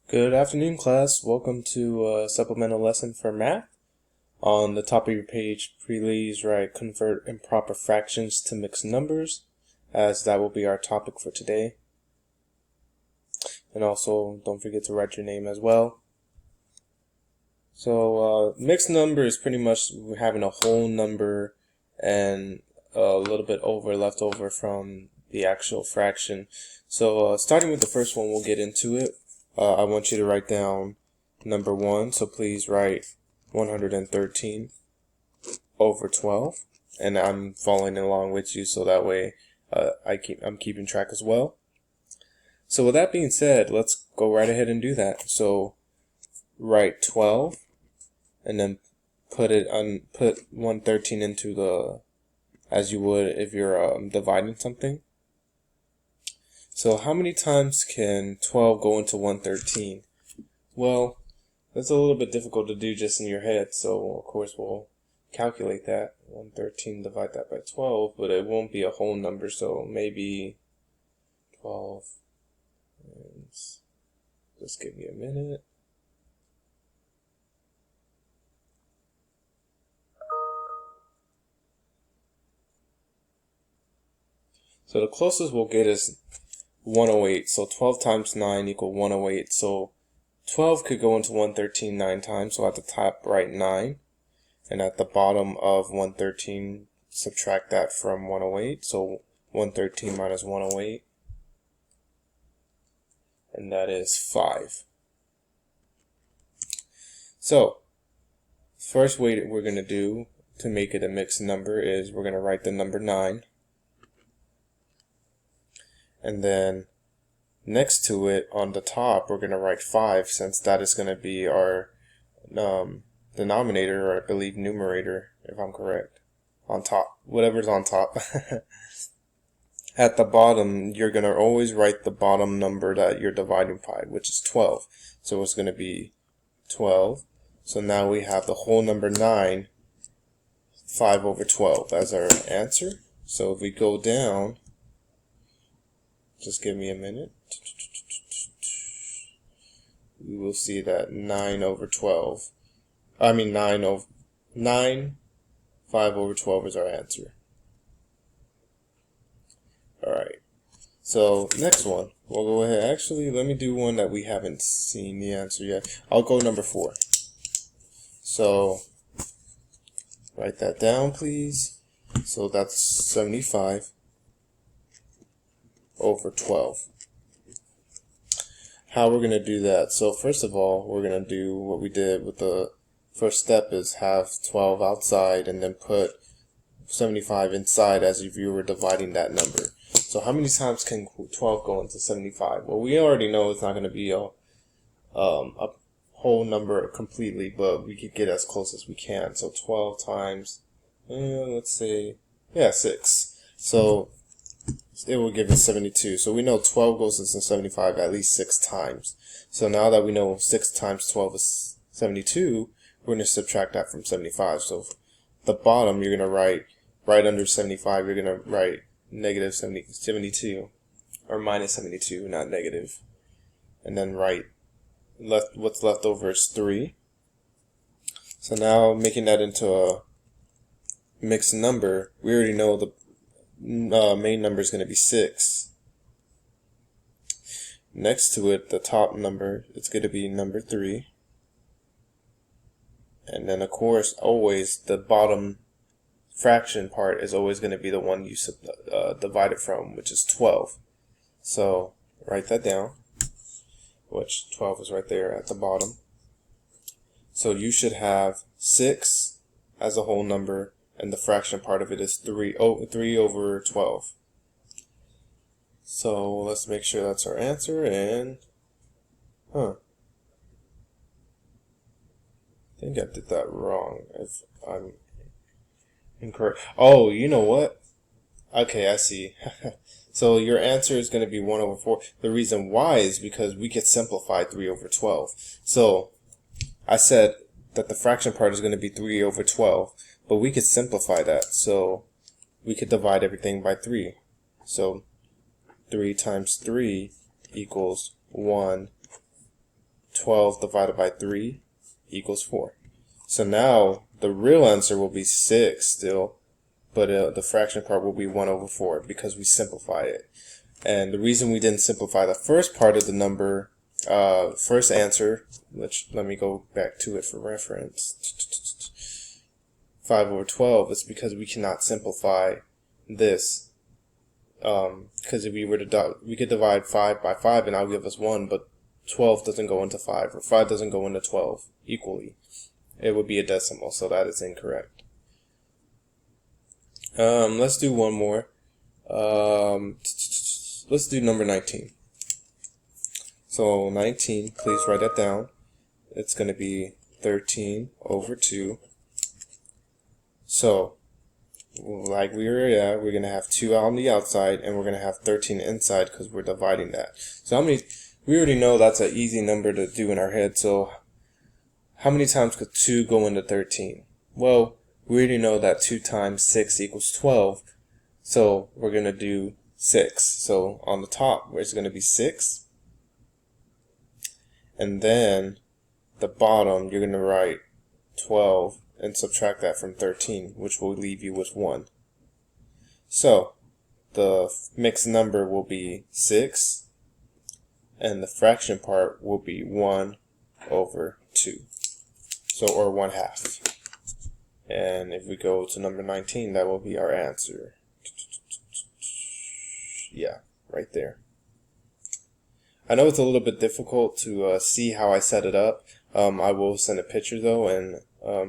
Good afternoon, class. Welcome to a supplemental lesson for math. On the top of your page, please write convert improper fractions to mixed numbers, as that will be our topic for today. And also, don't forget to write your name as well. So, mixed number is pretty much having a whole number and a little bit left over from the actual fraction. So, starting with the first one, we'll get into it. I want you to write down number 1, so please write 113 over 12, and I'm following along with you, so that way I'm keeping track as well. So with that being said, let's go right ahead and do that. So write 12, and then put 113 into the, as you would if you're dividing something. So how many times can 12 go into 113? Well, that's a little bit difficult to do just in your head, so of course we'll calculate that. 113, divide that by 12, but it won't be a whole number, so maybe 12. And just give me a minute. So the closest we'll get is 108, so 12 times 9 equals 108, so 12 could go into 113 9 times, so at the top write 9, and at the bottom of 113 subtract that from 108, so 113 minus 108, and that is 5. So, first way that we're going to do to make it a mixed number is we're going to write the number 9. And then next to it on the top, we're going to write 5, since that is going to be our denominator, or I believe numerator, if I'm correct. On top, whatever's on top. At the bottom, you're going to always write the bottom number that you're dividing by, which is 12. So it's going to be 12. So now we have the whole number 9, 5 over 12 as our answer. So if we go down, just give me a minute. We will see that 9 over 12. I mean 9, 5 over 12 is our answer. Alright. So next one. We'll go ahead. Actually, let me do one that we haven't seen the answer yet. I'll go number 4. So write that down, please. So that's 75 over 12. How we're going to do that? So first of all, we're going to do what we did with the first step, is have 12 outside and then put 75 inside as if you were dividing that number. So how many times can 12 go into 75? Well, we already know it's not going to be a whole number completely, but we could get as close as we can. So 12 times, let's say, 6. So it will give us 72. So we know 12 goes into 75 at least 6 times. So now that we know 6 times 12 is 72, we're going to subtract that from 75. So the bottom, you're going to write, right under 75, you're going to write negative 72, or minus 72, not negative. And then write, what's left over is 3. So now making that into a mixed number, we already know the main number is going to be 6. Next to it, the top number, it's going to be number 3. And then of course, always the bottom fraction part is always going to be the one you divide it from, which is 12. So write that down, which 12 is right there at the bottom. So you should have 6 as a whole number, and the fraction part of it is 3 over 12. So let's make sure that's our answer, and I think I did that wrong if I'm incorrect. Oh, you know what? Okay, I see. So your answer is going to be 1 over 4. The reason why is because we could simplify 3 over 12. So I said that the fraction part is going to be 3 over 12. But we could simplify that, so we could divide everything by 3. So 3 times 3 equals 1 12 divided by 3 equals 4. So now the real answer will be 6 still, but the fraction part will be 1 over 4 because we simplify it. And the reason we didn't simplify the first part of the number, first answer, let me go back to it for reference. 5 over 12 is because we cannot simplify this. Because if we were to we could divide 5 by 5 and that'll give us 1, but 12 doesn't go into 5, or 5 doesn't go into 12 equally. It would be a decimal, so that is incorrect. Let's do one more. Let's do number 19. So 19, please write that down. It's going to be 13 over 2. So, like we were at, we're going to have 2 on the outside, and we're going to have 13 inside because we're dividing that. So we already know that's an easy number to do in our head. So how many times could 2 go into 13? Well, we already know that 2 times 6 equals 12. So we're going to do 6. So on the top, it's going to be 6. And then the bottom, you're going to write 12 and subtract that from 13, which will leave you with 1. So the mixed number will be 6, and the fraction part will be 1 over 2. So, or 1/2. And if we go to number 19, that will be our answer. Yeah, right there. I know it's a little bit difficult to see how I set it up. I will send a picture though, and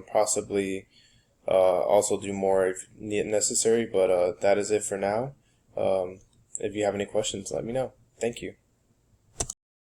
possibly also do more if necessary, but that is it for now. If you have any questions, let me know. Thank you.